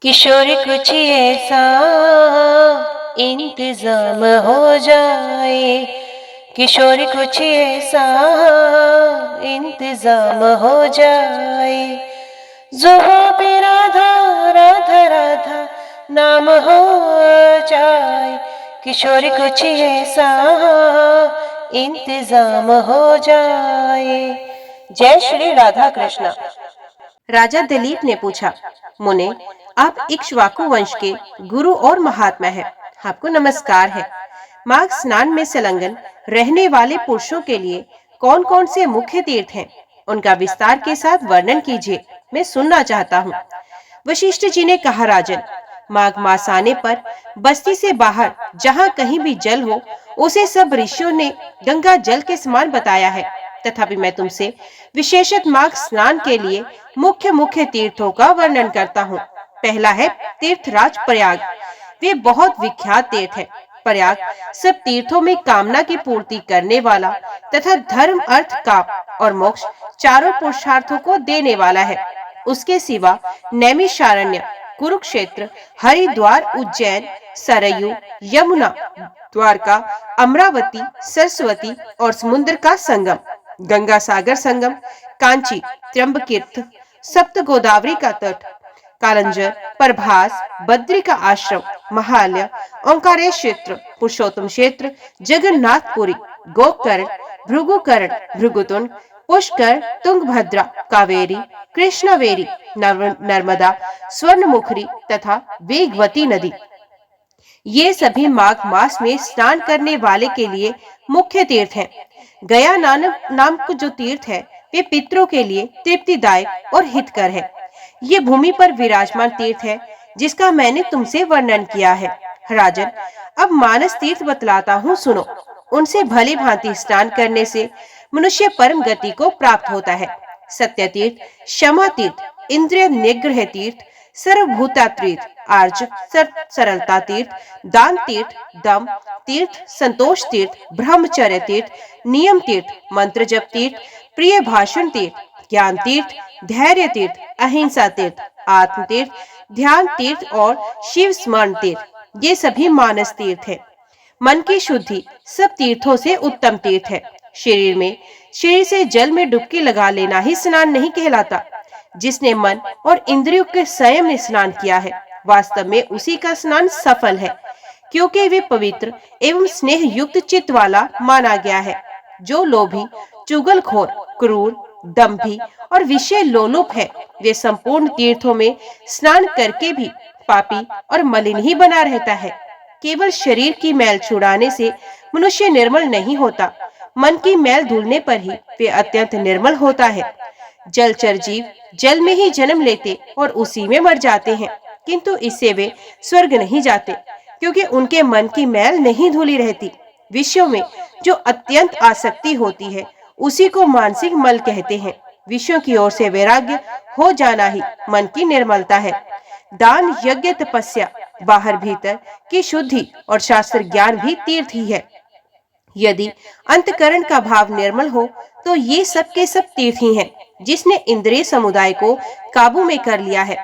किशोर कुछ ऐसा इंतजाम हो जाए। किशोर कुछ ऐसा इंतजाम हो जाए। जुबां पे राधा राधा राधा नाम हो जाए। किशोर कुछ ऐसा इंतजाम हो जाए। जय श्री राधा कृष्ण। राजा दिलीप ने पूछा, मुने, आप इक्ष्वाकु वंश के गुरु और महात्मा हैं। आपको नमस्कार है। माघ स्नान में संलग्न रहने वाले पुरुषों के लिए कौन कौन से मुख्य तीर्थ हैं? उनका विस्तार के साथ वर्णन कीजिए, मैं सुनना चाहता हूँ। वशिष्ठ जी ने कहा, राजन, माघ मास आने पर बस्ती से बाहर जहाँ कहीं भी जल हो, उसे सब ऋषियों ने गंगा जल के समान बताया है। तथापि मैं तुमसे विशेषत माघ स्नान के लिए मुख्य मुख्य तीर्थों का वर्णन करता हूँ। पहला है तीर्थराज प्रयाग। वे बहुत विख्यात तीर्थ है। प्रयाग सब तीर्थों में कामना की पूर्ति करने वाला तथा धर्म, अर्थ, काम और मोक्ष चारों पुरुषार्थों को देने वाला है। उसके सिवा नैमिषारण्य, कुरुक्षेत्र, हरिद्वार, उज्जैन, सरयू, यमुना, द्वारका, अमरावती, सरस्वती और समुद्र का संगम, गंगा सागर संगम, कांची, त्र्यंबकीर्थ, सप्त गोदावरी का तट, कालंजर, प्रभास, बद्री का आश्रम, महालय, ओंकारेश क्षेत्र, पुरुषोत्तम क्षेत्र, जगन्नाथपुरी, गोकर्ण, भृगुकर्ण, भृगुतुंड, पुष्कर, तुंगभद्रा, कावेरी, कृष्णवेरी, नर्मदा, स्वर्णमुखरी तथा वेगवती नदी। ये सभी माघ मास में स्नान करने वाले के लिए मुख्य तीर्थ हैं। गया नाम को जो तीर्थ है, वे पितरों के लिए तृप्तिदायक और हितकर है। ये भूमि पर विराजमान तीर्थ है, जिसका मैंने तुमसे वर्णन किया है। राजन, अब मानस तीर्थ बतलाता हूँ, सुनो। उनसे भली भांति स्नान करने से मनुष्य परम गति को प्राप्त होता है। सत्य तीर्थ, क्षमा तीर्थ, इंद्रिय निग्रह तीर्थ, सर्वभूता तीर्थ, आर्ज सरलता तीर्थ, दान तीर्थ, दम तीर्थ, संतोष तीर्थ, ब्रह्मचर्य तीर्थ, नियम तीर्थ, मंत्र जप तीर्थ, प्रिय भाषण तीर्थ, ज्ञान तीर्थ, धैर्य तीर्थ, अहिंसा तीर्थ, आत्म तीर्थ, ध्यान तीर्थ और शिव स्मरण तीर्थ, ये सभी मानस तीर्थ है। मन की शुद्धि सब तीर्थों से उत्तम तीर्थ है। शरीर से जल में डुबकी लगा लेना ही स्नान नहीं कहलाता। जिसने मन और इंद्रियों के संयम में स्नान किया है, वास्तव में उसी का स्नान सफल है, क्योंकि वे पवित्र एवं स्नेह युक्त चित्त वाला माना गया है। जो लोभी, चुगलखोर, क्रूर, दंभी और विषय लोलुप है, वे संपूर्ण तीर्थों में स्नान करके भी पापी और मलिन ही बना रहता है। केवल शरीर की मैल छुड़ाने से मनुष्य निर्मल नहीं होता, मन की मैल धुलने पर ही वे अत्यंत निर्मल होता है। जलचर जीव जल में ही जन्म लेते और उसी में मर जाते हैं, किंतु इससे वे स्वर्ग नहीं जाते, क्योंकि उनके मन की मैल नहीं धुली रहती। विषयों में जो अत्यंत आसक्ति होती है, उसी को मानसिक मल कहते हैं। विषयों की ओर से वैराग्य हो जाना ही मन की निर्मलता है। दान, यज्ञ, तपस्या, बाहर भीतर की शुद्धि और शास्त्र ज्ञान भी तीर्थ ही है। यदि अंतकरण का भाव निर्मल हो, तो ये सब के सब तीर्थ ही हैं। जिसने इंद्रिय समुदाय को काबू में कर लिया है,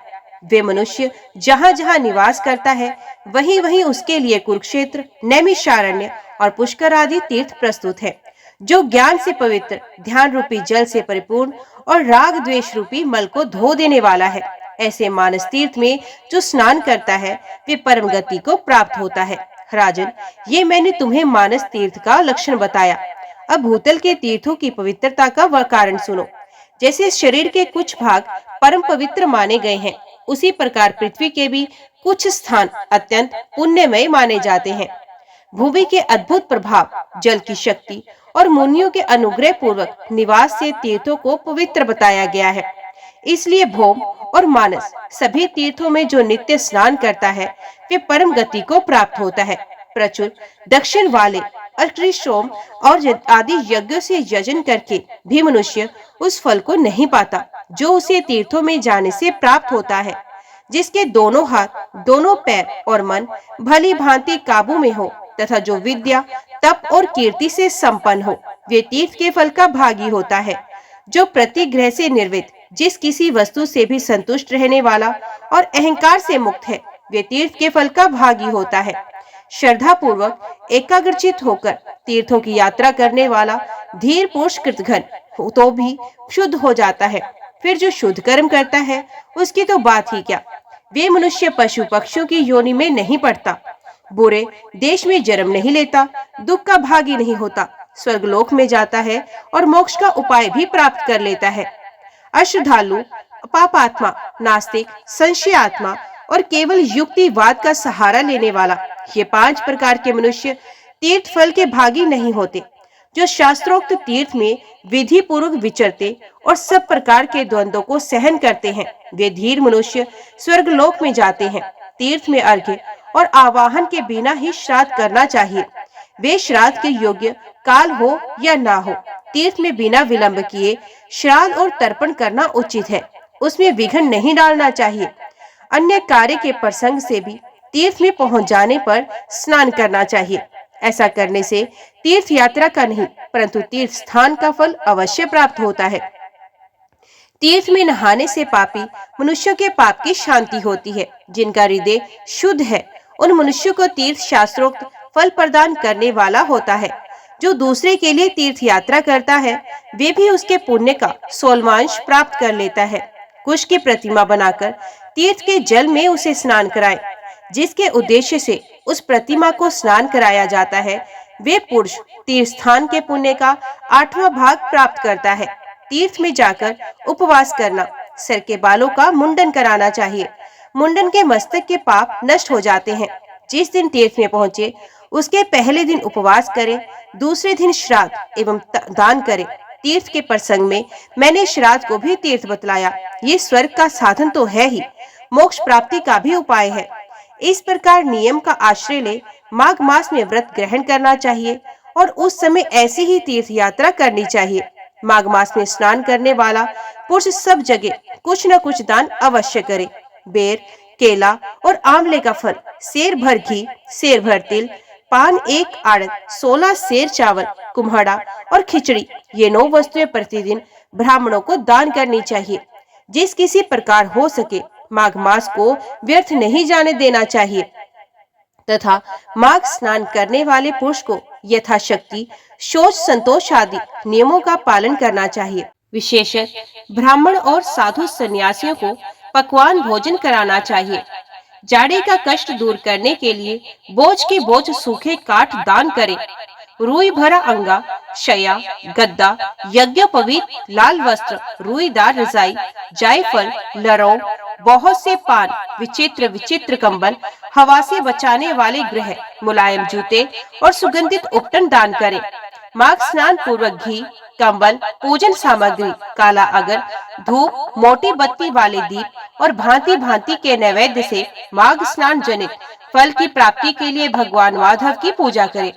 वे मनुष्य जहाँ जहाँ निवास करता है, वहीं वहीं उसके लिए कुरुक्षेत्र, नैमिषारण्य और पुष्कर आदि तीर्थ प्रस्तुत है। जो ज्ञान से पवित्र, ध्यान रूपी जल से परिपूर्ण और राग द्वेष रूपी मल को धो देने वाला है, ऐसे मानस तीर्थ में जो स्नान करता है, वे परम गति को प्राप्त होता है। राजन, ये मैंने तुम्हें मानस तीर्थ का लक्षण बताया। अब भूतल के तीर्थों की पवित्रता का कारण सुनो। जैसे शरीर के कुछ भाग परम पवित्र माने गए हैं, उसी प्रकार पृथ्वी के भी कुछ स्थान अत्यंत पुण्यमय माने जाते हैं। भूमि के अद्भुत प्रभाव, जल की शक्ति और मुनियों के अनुग्रह पूर्वक निवास से तीर्थों को पवित्र बताया गया है। इसलिए भौम और मानस सभी तीर्थों में जो नित्य स्नान करता है, वे परम गति को प्राप्त होता है। प्रचुर दक्षिण वाले अकृष्टोम और आदि यज्ञों से यजन करके भी मनुष्य उस फल को नहीं पाता, जो उसे तीर्थों में जाने से प्राप्त होता है। जिसके दोनों हाथ, दोनों पैर और मन भली भांति काबू में हो तथा जो विद्या, तप और कीर्ति से संपन्न हो, वे तीर्थ के फल का भागी होता है। जो प्रतिग्रह से निर्वित, जिस किसी वस्तु से भी संतुष्ट रहने वाला और अहंकार से मुक्त है, वे तीर्थ के फल का भागी होता है। श्रद्धा पूर्वक एकाग्रचित होकर तीर्थों की यात्रा करने वाला धीर पुरुष कृतघ्न तो भी शुद्ध हो जाता है। फिर जो शुद्ध कर्म करता है उसकी तो बात ही क्या, वे मनुष्य पशु पक्षियों की योनि में नहीं पड़ता, बुरे देश में जन्म नहीं लेता, दुख का भागी नहीं होता, स्वर्गलोक में जाता है और मोक्ष का उपाय भी प्राप्त कर लेता है। अश्रद्धालु, पापात्मा, नास्तिक, संशयात्मा और केवल युक्तिवाद का सहारा लेने वाला, ये 5 प्रकार के मनुष्य तीर्थ फल के भागी नहीं होते। जो शास्त्रोक्त तीर्थ में विधि पूर्वक विचरते और सब प्रकार के द्वंद्वों को सहन करते हैं, वे धीर मनुष्य स्वर्गलोक में जाते हैं। तीर्थ में अर्घ्य और आवाहन के बिना ही श्राद्ध करना चाहिए। वे श्राद्ध के योग्य काल हो या ना हो, तीर्थ में बिना विलंब किए श्राद्ध और तर्पण करना उचित है, उसमें विघ्न नहीं डालना चाहिए। अन्य कार्य के प्रसंग से भी तीर्थ में पहुंच जाने पर स्नान करना चाहिए। ऐसा करने से तीर्थ यात्रा का नहीं परंतु तीर्थ स्थान का फल अवश्य प्राप्त होता है। तीर्थ में नहाने से पापी मनुष्यों के पाप की शांति होती है। जिनका हृदय शुद्ध है उन मनुष्यों को तीर्थ शास्त्रोक्त फल प्रदान करने वाला होता है। जो दूसरे के लिए तीर्थ यात्रा करता है वे भी उसके पुण्य का 16वांश प्राप्त कर लेता है। कुश की प्रतिमा बनाकर तीर्थ के जल में उसे स्नान कराए, जिसके उद्देश्य से उस प्रतिमा को स्नान कराया जाता है, वे पुरुष तीर्थ स्थान के पुण्य का 8वां भाग प्राप्त करता है। तीर्थ में जाकर उपवास करना, सिर के बालों का मुंडन कराना चाहिए। मुंडन के मस्तक के पाप नष्ट हो जाते हैं। जिस दिन तीर्थ में पहुंचे उसके पहले दिन उपवास करें, दूसरे दिन श्राद्ध एवं दान करें। तीर्थ के प्रसंग में मैंने श्राद्ध को भी तीर्थ बतलाया। ये स्वर्ग का साधन तो है ही, मोक्ष प्राप्ति का भी उपाय है। इस प्रकार नियम का आश्रय ले माघ मास में व्रत ग्रहण करना चाहिए और उस समय ऐसी ही तीर्थ यात्रा करनी चाहिए। माघ मास में स्नान करने वाला पुरुष सब जगह कुछ न कुछ दान अवश्य करे। बेर, केला और आंवले का फल, सेर भर घी, सेर भर तिल, पान 1 आड़त, 16 सेर चावल, कुम्हड़ा और खिचड़ी, ये 9 वस्तुएं प्रतिदिन ब्राह्मणों को दान करनी चाहिए। जिस किसी प्रकार हो सके माघ मास को व्यर्थ नहीं जाने देना चाहिए तथा माघ स्नान करने वाले पुरुष को यथाशक्ति शौच संतोष आदि नियमों का पालन करना चाहिए। विशेषतः ब्राह्मण और साधु सन्यासियों को पकवान भोजन कराना चाहिए। जाड़े का कष्ट दूर करने के लिए बोझ के बोझ सूखे काठ दान करें। रुई भरा अंगा, शया, गद्दा, यज्ञोपवीत, लाल वस्त्र, रुईदार रजाई, जायफल, लरौ, बहुत से पान, विचित्र विचित्र कंबल, हवा से बचाने वाले गृह, मुलायम जूते और सुगंधित उपटन दान करें। माघ स्नान पूर्वक घी, कंबल, पूजन सामग्री, काला अगर, धूप, मोटी बत्ती वाले दीप और भांति भांति के नैवेद्य से माघ स्नान जनित फल की प्राप्ति के लिए भगवान माधव की पूजा करें।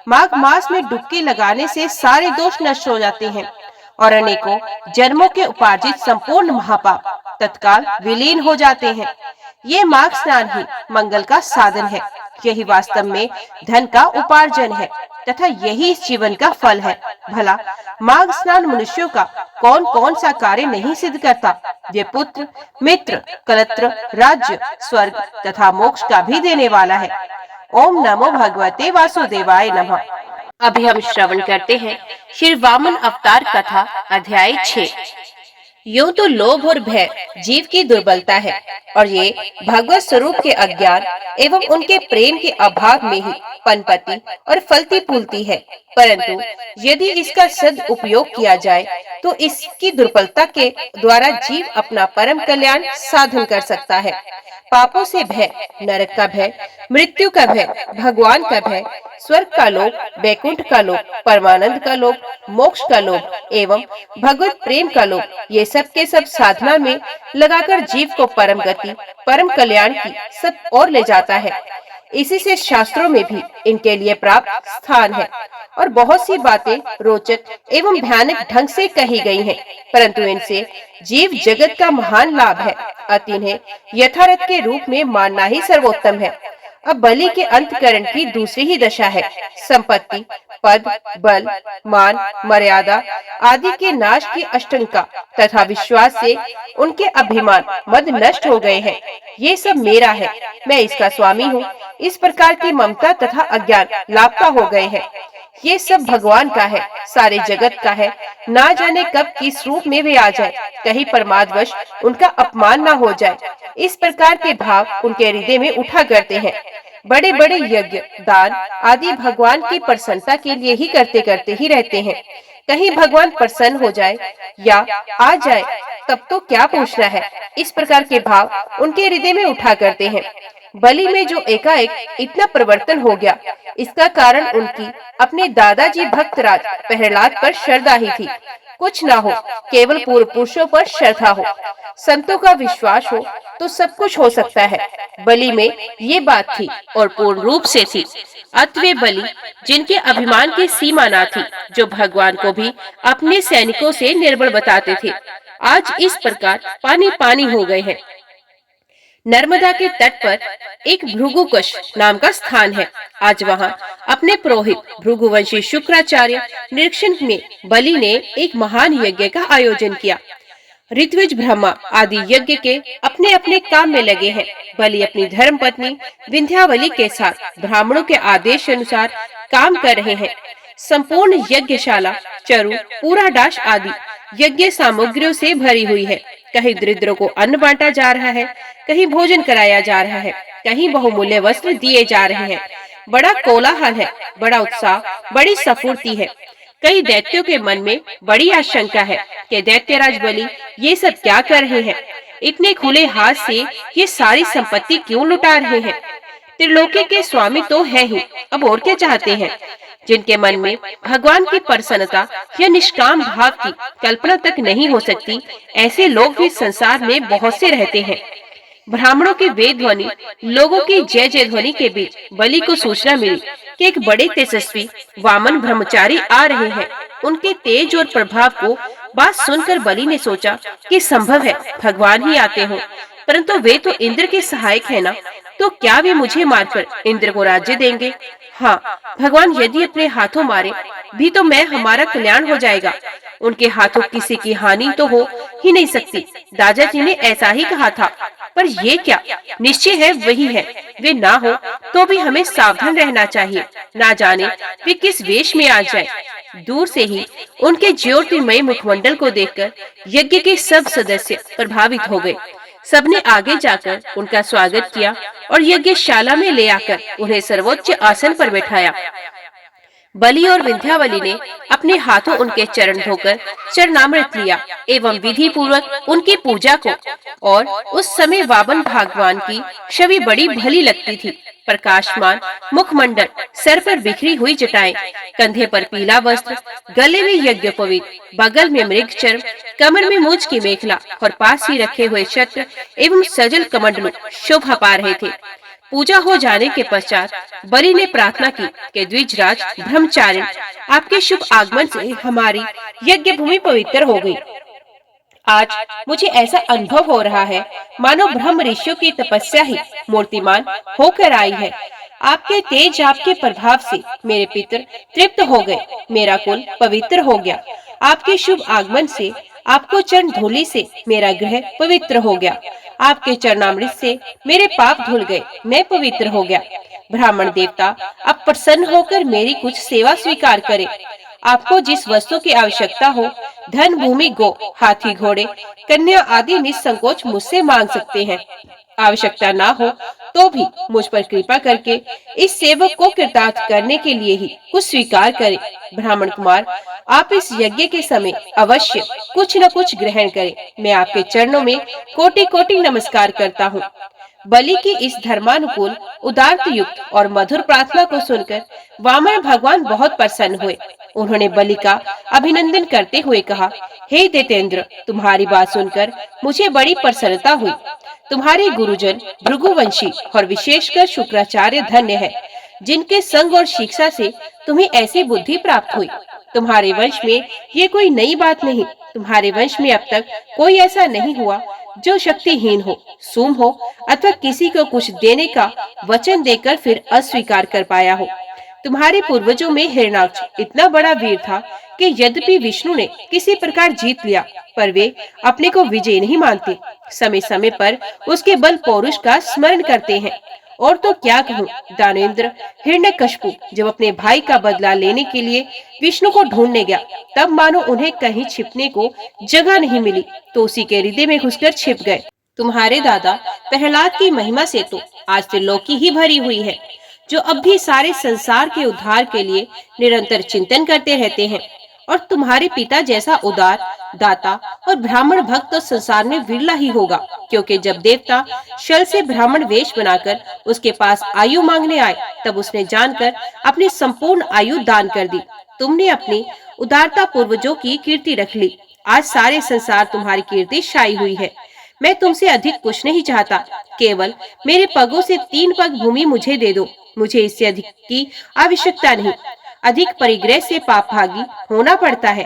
माघ मास में डुबकी लगाने से सारे दोष नष्ट हो जाते हैं और अनेकों जन्मों के उपार्जित संपूर्ण महापाप तत्काल विलीन हो जाते हैं। ये माघ स्नान ही मंगल का साधन है। यही वास्तव में धन का उपार्जन है तथा यही इस जीवन का फल है। भला माघ स्नान मनुष्यों का कौन कौन सा कार्य नहीं सिद्ध करता। ये पुत्र, मित्र, कलत्र, राज्य, स्वर्ग तथा मोक्ष का भी देने वाला है। ओम नमो भगवते वासुदेवाय नमः। अभी हम श्रवण करते हैं श्री वामन अवतार कथा अध्याय 6। यूं तो लोभ और भय जीव की दुर्बलता है और ये भगवत स्वरूप के अज्ञान एवं उनके प्रेम के अभाव में ही पनपती और फलती फूलती है। परंतु यदि इसका सद उपयोग किया जाए तो इसकी दुर्बलता के द्वारा जीव अपना परम कल्याण साधन कर सकता है। पापों से भय, नरक का भय, मृत्यु का भय, भगवान का भय, स्वर्ग का लोभ, वैकुंठ का लोभ, परमानंद का लोभ, मोक्ष का लोभ एवं भगवत प्रेम का लोभ, ये सब के सब साधना में लगाकर जीव को परम गति, परम कल्याण की सब और ले जाता है। इसी से शास्त्रों में भी इनके लिए प्राप्त स्थान है और बहुत सी बातें रोचक एवं भयानक ढंग से कही गई हैं, परंतु इनसे जीव जगत का महान लाभ है। अतः इन्हें यथार्थ के रूप में मानना ही सर्वोत्तम है। अब बलि के अंतकरण की दूसरी ही दशा है। संपत्ति, पद, बल, मान, मर्यादा आदि के नाश की आशंका तथा विश्वास से उनके अभिमान मद नष्ट हो गए हैं। ये सब मेरा है, मैं इसका स्वामी हूँ, इस प्रकार की ममता तथा अज्ञान लापता हो गए हैं। ये सब भगवान का है, सारे जगत का है। ना जाने कब किस रूप में वे आ जाए, कहीं प्रमादवश उनका अपमान न हो जाए, इस प्रकार के भाव उनके हृदय में उठा करते हैं। बड़े बड़े यज्ञ, दान आदि भगवान की प्रसन्नता के लिए ही करते ही रहते हैं। कहीं भगवान प्रसन्न हो जाए या आ जाए तब तो क्या पूछना है, इस प्रकार के भाव उनके हृदय में उठा करते हैं। बलि में जो एकाएक इतना परिवर्तन हो गया, इसका कारण उनकी अपने दादाजी भक्तराज प्रहलाद पर श्रद्धा ही थी। कुछ ना हो, केवल पूर्व पुरुषों पर श्रद्धा हो, संतों का विश्वास हो तो सब कुछ हो सकता है। बलि में ये बात थी और पूर्ण रूप से थी। अतवे बलि जिनके अभिमान की सीमा न थी, जो भगवान को भी अपने सैनिकों से निर्बल बताते थे, आज इस प्रकार पानी पानी हो गए हैं। नर्मदा के तट पर एक भृगुकुश नाम का स्थान है। आज वहाँ अपने पुरोहित भृगुवंशी शुक्राचार्य निरीक्षण में बलि ने एक महान यज्ञ का आयोजन किया। ऋत्विज, ब्रह्मा आदि यज्ञ के अपने अपने काम में लगे हैं। बलि अपनी धर्म पत्नी विंध्यावली के साथ ब्राह्मणों के आदेश अनुसार काम कर रहे हैं। संपूर्ण यज्ञशाला चरु, पूरा डाश आदि यज्ञ सामग्रियों से भरी हुई है। कहीं दरिद्रों को अन्न बांटा जा रहा है, कहीं भोजन कराया जा रहा है, कहीं बहुमूल्य वस्त्र दिए जा रहे हैं। बड़ा कोलाहल है, बड़ा उत्साह, बड़ी स्फूर्ति है। कई दैत्यों के मन में बड़ी आशंका है कि दैत्यराज बलि ये सब क्या कर रहे हैं, इतने खुले हाथ से ये सारी संपत्ति क्यों लुटा रहे हैं। त्रिलोकी के स्वामी तो है ही, अब और क्या चाहते हैं। जिनके मन में भगवान की प्रसन्नता या निष्काम भाव की कल्पना तक नहीं हो सकती, ऐसे लोग भी संसार में बहुत से रहते हैं। ब्राह्मणों की वेद ध्वनि, लोगों की जय जय ध्वनि के बीच बलि को सूचना मिली कि एक बड़े तेजस्वी वामन ब्रह्मचारी आ रहे हैं। उनके तेज और प्रभाव को बात सुनकर बलि ने सोचा कि संभव है भगवान ही आते हों, परंतु वे तो इंद्र के सहायक है ना, तो क्या वे मुझे मारकर इंद्र को राज्य देंगे। हाँ, भगवान यदि अपने हाथों मारे भी तो मैं हमारा कल्याण हो जाएगा। उनके हाथों किसी की हानि तो हो ही नहीं सकती। दादाजी ने ऐसा ही कहा था, पर ये क्या निश्चय है वही है। वे ना हो तो भी हमें सावधान रहना चाहिए, ना जाने वे किस वेश में आ जाए। दूर से ही उनके ज्योतिर्मय मुखमंडल को देखकर यज्ञ के सब सदस्य प्रभावित हो गए। सबने आगे जाकर उनका स्वागत किया और यज्ञशाला में ले आकर उन्हें सर्वोच्च आसन पर बैठाया। बलि और विंध्यावली ने अपने हाथों उनके चरण धोकर चरणामृत लिया एवं विधि पूर्वक उनकी पूजा को। और उस समय वामन भगवान की छवि बड़ी भली लगती थी। प्रकाशमान मुखमंडल, सर पर बिखरी हुई जटाएं, कंधे पर पीला वस्त्र, गले में यज्ञोपवीत, बगल में मृग चर्म, कमर में मूंछ की मेखला और पास ही रखे हुए छत्र एवं सजल कमंडलू शोभा पा रहे थे। पूजा हो जाने के पश्चात बलि ने प्रार्थना की कि द्विजराज ब्रह्मचारिणी, आपके शुभ आगमन से हमारी यज्ञ भूमि पवित्र हो गई। आज मुझे ऐसा अनुभव हो रहा है मानो ब्रह्म ऋषियों की तपस्या ही मूर्तिमान होकर आई है। आपके तेज, आपके प्रभाव से मेरे पितर तृप्त हो गए, मेरा कुल पवित्र हो गया। आपके शुभ आगमन से, आपको चरण धूलि से मेरा गृह पवित्र हो गया। आपके चरणामृत से मेरे पाप धुल गए, मैं पवित्र हो गया। ब्राह्मण देवता अब प्रसन्न होकर मेरी कुछ सेवा स्वीकार करें। आपको जिस वस्तु की आवश्यकता हो, धन, भूमि, गो, हाथी, घोड़े, कन्या आदि निसंकोच मुझसे मांग सकते हैं। आवश्यकता ना हो तो भी मुझ पर कृपा करके इस सेवक को कृतार्थ करने के लिए ही कुछ स्वीकार करें। ब्राह्मण कुमार, आप इस यज्ञ के समय अवश्य कुछ न कुछ ग्रहण करें। मैं आपके चरणों में कोटि कोटि नमस्कार करता हूँ। बलि की इस धर्मानुकूल, उदारता युक्त और मधुर प्रार्थना को सुनकर वामन भगवान बहुत प्रसन्न हुए। उन्होंने बलि का अभिनंदन करते हुए कहा, हे दैत्येंद्र, तुम्हारी बात सुनकर मुझे बड़ी प्रसन्नता हुई। तुम्हारे गुरुजन भृगुवंशी और विशेषकर शुक्राचार्य धन्य है, जिनके संग और शिक्षा से तुम्हें ऐसी बुद्धि प्राप्त हुई। तुम्हारे वंश में ये कोई नई बात नहीं। तुम्हारे वंश में अब तक कोई ऐसा नहीं हुआ जो शक्तिहीन हो, सूम हो अथवा किसी को कुछ देने का वचन देकर फिर अस्वीकार कर पाया हो। तुम्हारे पूर्वजों में हिरण्याक्ष इतना बड़ा वीर था कि यद्यपि विष्णु ने किसी प्रकार जीत लिया, पर वे अपने को विजय नहीं मानते। समय समय पर उसके बल पौरुष का स्मरण करते हैं। और तो क्या कहूँ, दानवेंद्र हिरण्यकशिपु जब अपने भाई का बदला लेने के लिए विष्णु को ढूंढने गया, तब मानो उन्हें कहीं छिपने को जगह नहीं मिली, तो उसी के हृदय में घुसकर छिप गए। तुम्हारे दादा प्रहलाद की महिमा से तो आज त्रिलोकी ही भरी हुई है, जो अब भी सारे संसार के उद्धार के लिए निरंतर चिंतन करते रहते हैं। और तुम्हारे पिता जैसा उदार दाता और ब्राह्मण भक्त तो संसार में विरला ही होगा, क्योंकि जब देवता शल से ब्राह्मण वेश बनाकर उसके पास आयु मांगने आए, तब उसने जानकर अपनी संपूर्ण आयु दान कर दी। तुमने अपनी उदारता पूर्वजों की कीर्ति रख ली। आज सारे संसार तुम्हारी कीर्ति छाई हुई है। मैं तुमसे अधिक कुछ नहीं चाहता, केवल मेरे पगों से 3 पग भूमि मुझे दे दो। मुझे इससे अधिक की आवश्यकता नहीं। अधिक परिग्रह से पाप भागी होना पड़ता है।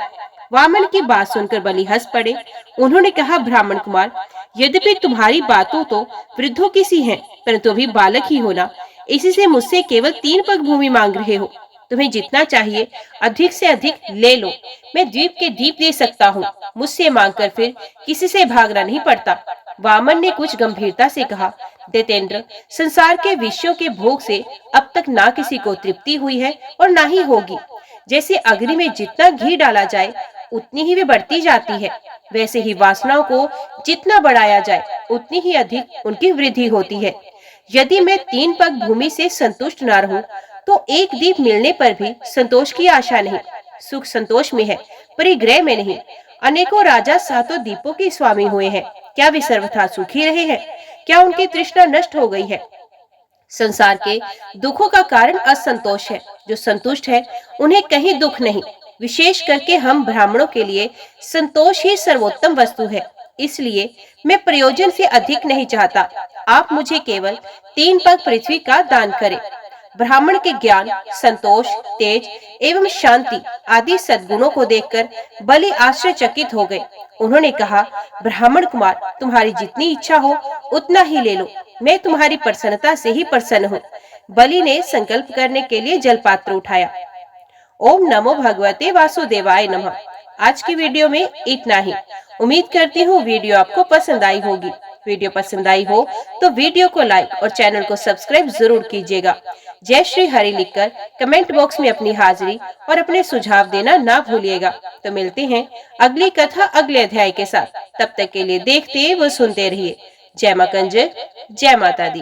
वामन की बात सुनकर बलि हंस पड़े। उन्होंने कहा, ब्राह्मण कुमार, यद्यपि तुम्हारी बातों तो वृद्धों की सी हैं, परंतु अभी बालक ही हो ना, इसी से मुझसे केवल 3 पग भूमि मांग रहे हो। तुम्हें जितना चाहिए अधिक से अधिक ले लो। मैं द्वीप के द्वीप दे सकता हूँ। मुझसे मांगकर फिर किसी से भागना नहीं पड़ता। वामन ने कुछ गंभीरता से कहा, दैतेंद्र, संसार के विषयों के भोग से अब तक ना किसी को तृप्ति हुई है और ना ही होगी। जैसे अग्नि में जितना घी डाला जाए उतनी ही वे बढ़ती जाती है, वैसे ही वासनाओं को जितना बढ़ाया जाए उतनी ही अधिक उनकी वृद्धि होती है। यदि मैं 3 पग भूमि से संतुष्ट न रहूं, तो एक दीप मिलने पर भी संतोष की आशा नहीं। सुख संतोष में है, परिग्रह में नहीं। अनेकों राजा सातों दीपों के स्वामी हुए हैं। क्या वे सर्वथा सुखी रहे हैं? क्या उनकी तृष्णा नष्ट हो गई है? संसार के दुखों का कारण असंतोष है। जो संतुष्ट है उन्हें कहीं दुख नहीं। विशेष करके हम ब्राह्मणों के लिए संतोष ही सर्वोत्तम वस्तु है। इसलिए मैं प्रयोजन से अधिक नहीं चाहता। आप मुझे केवल 3 पग पृथ्वी का दान करें। ब्राह्मण के ज्ञान, संतोष, तेज एवं शांति आदि सद्गुणों को देखकर बलि आश्चर्यचकित हो गए। उन्होंने कहा, ब्राह्मण कुमार, तुम्हारी जितनी इच्छा हो उतना ही ले लो। मैं तुम्हारी प्रसन्नता से ही प्रसन्न हूँ। बलि ने संकल्प करने के लिए जलपात्र उठाया। ओम नमो भगवते वासुदेवाय नमः। आज की वीडियो में इतना ही। उम्मीद करती हूँ वीडियो आपको पसंद आई होगी। वीडियो पसंद आई हो तो वीडियो को लाइक और चैनल को सब्सक्राइब जरूर कीजिएगा। जय श्री हरि लिखकर कमेंट बॉक्स में अपनी हाजिरी और अपने सुझाव देना ना भूलिएगा। तो मिलते हैं अगली कथा अगले अध्याय के साथ। तब तक के लिए देखते व सुनते रहिए। जय मां कंजक, जय माता दी।